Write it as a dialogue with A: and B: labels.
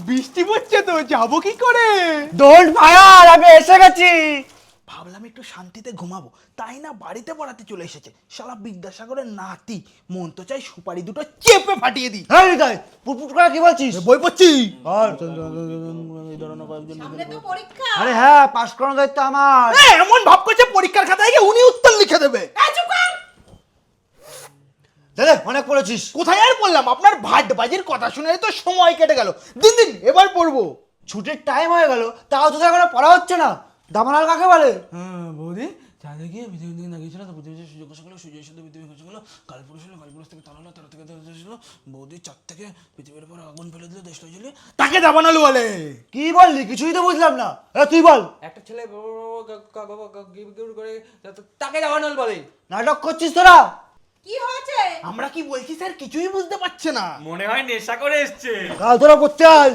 A: বৃষ্টি পড়ছে তো, যাবো কি করে?
B: ডোন্ট ফায়ার, আমি এসে গেছি।
A: ভাবলাম একটু শান্তিতে ঘুমাবো, তাই না বাড়িতে পড়াতে চলে এসেছে শালা বিদ্যাসাগরের নাতি। মন তো চাই সুপারি দুটো চেপে ফাটিয়ে দিই।
B: হ্যাঁ হৃদয়, পুটপুট করে কি বলছিস?
A: বই পড়ছি।
B: আর
C: সামনে তো পরীক্ষা।
B: আরে হ্যাঁ, পাস করানোর দায়িত্ব আমার।
A: এমন ভাব করছে পরীক্ষার খাতায় গিয়ে উনি উত্তর লিখে দেবে।
C: চুপ কর।
B: দাদা অনেক পড়েছিস।
A: কোথায় আর বললাম, আপনার ভাটবাজির কথা শুনে তো সময় কেটে গেল। দিন দিন এবার পড়বো।
B: ছুটির টাইম হয়ে গেল, তাও তো এখনো পড়া হচ্ছে না। দামানাল কাকে বলে?
D: হ্যাঁ বৌদি, চাঁদে গিয়ে পৃথিবী থেকে না গিয়েছিল, তো পৃথিবীতে সূর্য খসে গেলো, সূর্যের সাথে পৃথিবী খসে গেলো, কালপুরুষ হলো, কালপুরুষ থেকে তারা হলো, তারা থেকে তারা ছিল, বৌদি চাঁদ থেকে পৃথিবীর উপর আগুন ফেলে দিল, দেশটা জ্বলে।
A: তাকে দাবানালু বলে।
B: কি বললি? কিছুই তো বুঝলাম না। তুই বল।
D: একটা ছেলে করে তাকে জামানল বলে।
B: নাটক করছিস তোরা?
C: কি হয়েছে?
A: আমরা কি বলছি স্যার কিছুই বুঝতে পারছে না।
E: মনে হয় নেশা করে এসছে।
B: কাল তোরা পড়তে আয়।